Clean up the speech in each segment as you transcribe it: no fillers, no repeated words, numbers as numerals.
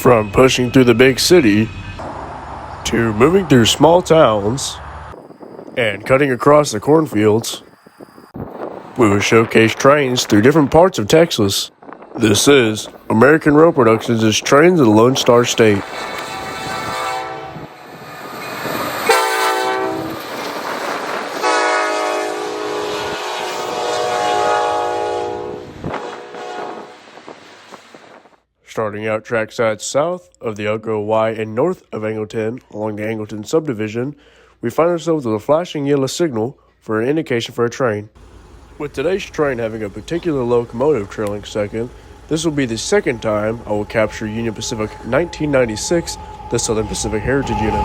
From pushing through the big city to moving through small towns and cutting across the cornfields, we will showcase trains through different parts of Texas. This is American Rail Productions' Trains of the Lone Star State. Starting out trackside south of the Elko Y and north of Angleton along the Angleton subdivision, we find ourselves with a flashing yellow signal for an indication for a train. With today's train having a particular locomotive trailing second, this will be the second time I will capture Union Pacific 1996, the Southern Pacific Heritage Unit.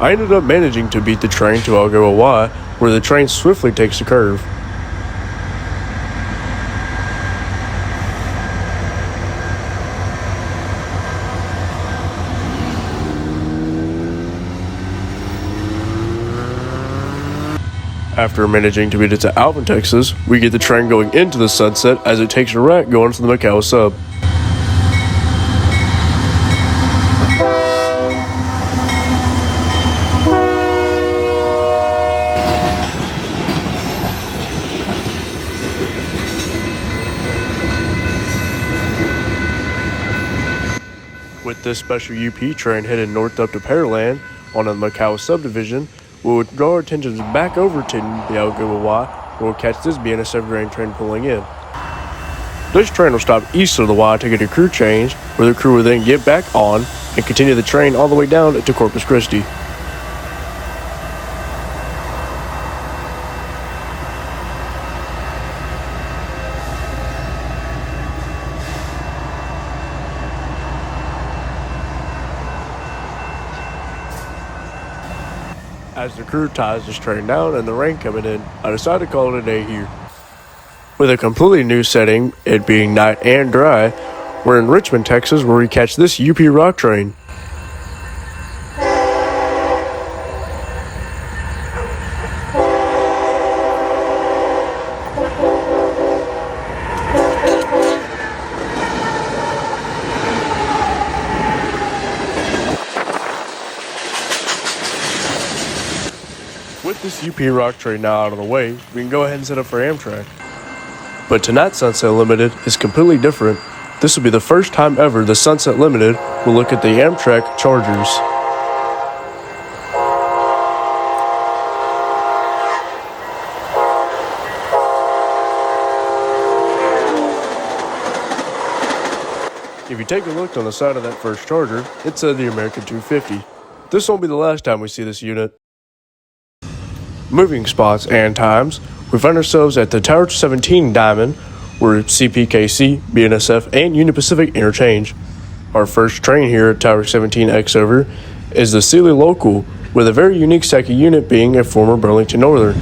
I ended up managing to beat the train to Algoa Y, where the train swiftly takes a curve. After managing to beat it to Alvin, Texas, we get the train going into the sunset as it takes a right going to the Macao sub. With this special UP train headed north up to Pearland on the Macao subdivision, we will draw our attention back over to the Algoa Y, where we'll catch this BNSF grain train pulling in. This train will stop east of the Y to get a crew change, where the crew will then get back on and continue the train all the way down to Corpus Christi. As the crew ties this train down and the rain coming in, I decided to call it a day here. With a completely new setting, it being night and dry, we're in Richmond, Texas, where we catch this UP rock train. With this UP rock train now out of the way, we can go ahead and set up for Amtrak. But tonight's Sunset Limited is completely different. This will be the first time ever the Sunset Limited will look at the Amtrak Chargers. If you take a look on the side of that first Charger, it said the American 250. This won't be the last time we see this unit. Moving spots and times, we find ourselves at the Tower 17 Diamond, where CPKC, BNSF, and Union Pacific interchange. Our first train here at Tower 17 X-Over is the Sealy Local, with a very unique second unit being a former Burlington Northern.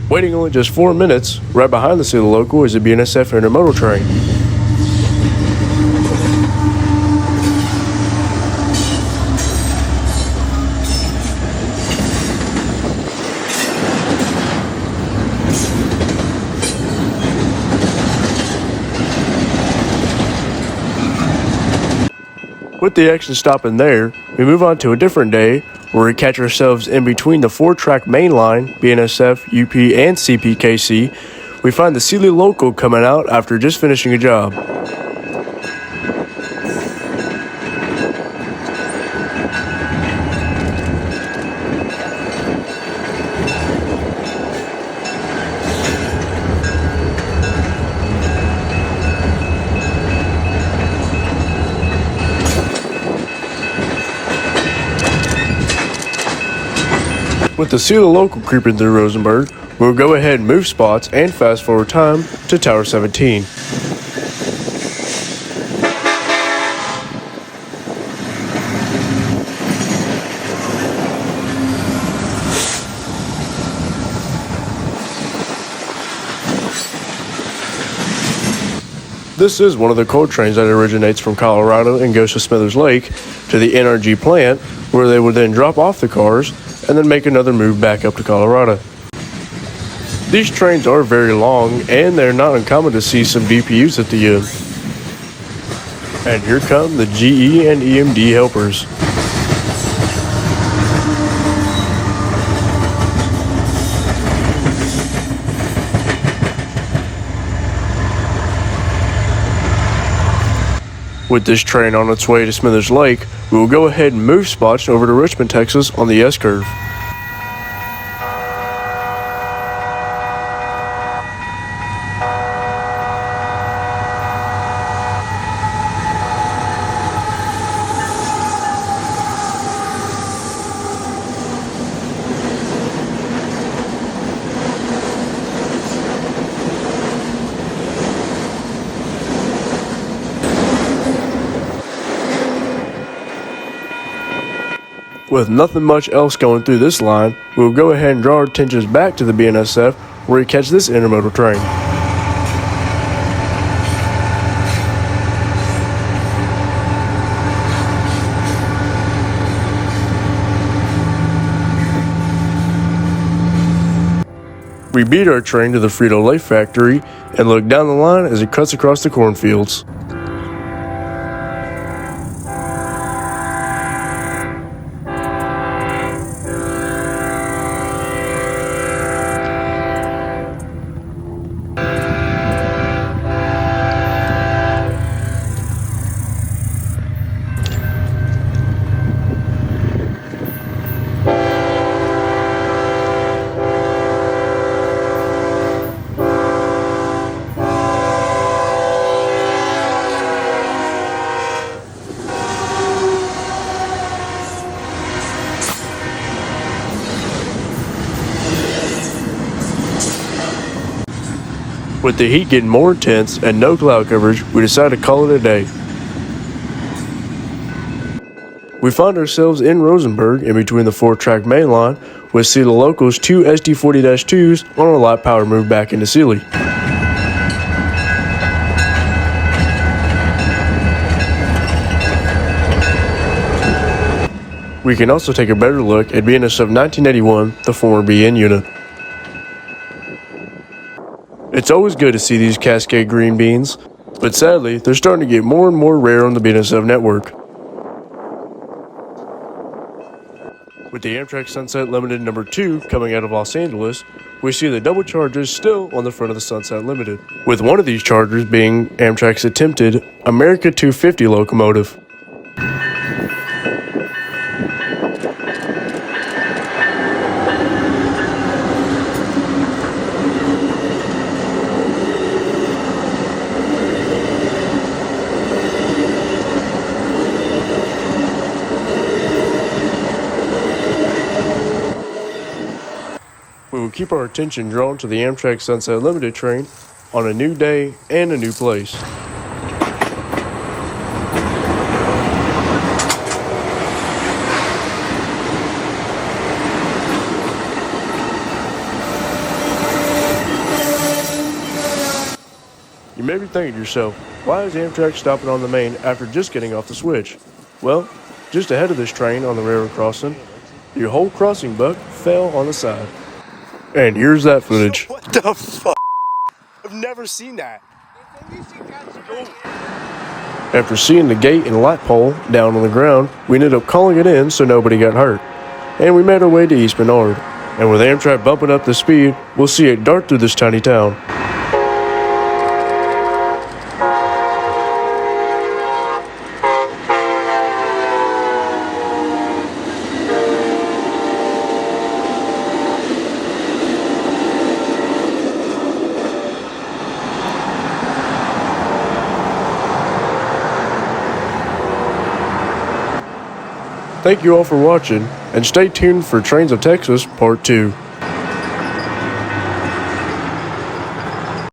Waiting only just 4 minutes, right behind the Sealy Local is a BNSF intermodal train. With the action stopping there, we move on to a different day where we catch ourselves in between the 4-track main line, BNSF, UP, and CPKC. We find the Sealy Local coming out after just finishing a job. With the See the Local creeping through Rosenberg, we'll go ahead and move spots and fast forward time to Tower 17. This is one of the coal trains that originates from Colorado and goes to Smithers Lake to the NRG plant, where they would then drop off the cars and then make another move back up to Colorado. These trains are very long, and they're not uncommon to see some DPUs at the end. And here come the GE and EMD helpers. With this train on its way to Smithers Lake, we will go ahead and move spots over to Richmond, Texas on the S-curve. With nothing much else going through this line, we will go ahead and draw our attentions back to the BNSF where we catch this intermodal train. We beat our train to the Frito-Lay factory and look down the line as it cuts across the cornfields. With the heat getting more intense and no cloud coverage, we decided to call it a day. We find ourselves in Rosenberg in between the 4-track main line with See the Local's 2 SD40-2s on a light power move back into Sealy. We can also take a better look at BNSF 1981, the former BN unit. It's always good to see these Cascade green beans, but sadly, they're starting to get more and more rare on the BNSF network. With the Amtrak Sunset Limited number 2 coming out of Los Angeles, we see the double chargers still on the front of the Sunset Limited, with one of these chargers being Amtrak's attempted America 250 locomotive. We will keep our attention drawn to the Amtrak Sunset Limited train on a new day and a new place. You may be thinking to yourself, why is Amtrak stopping on the main after just getting off the switch? Well, just ahead of this train on the railroad crossing, your whole crossing buck fell on the side. And here's that footage. What the fuck? I've never seen that. After seeing the gate and light pole down on the ground, we ended up calling it in so nobody got hurt. And we made our way to East Bernard. And with Amtrak bumping up the speed, we'll see it dart through this tiny town. Thank you all for watching, and stay tuned for Trains of Texas Part 2.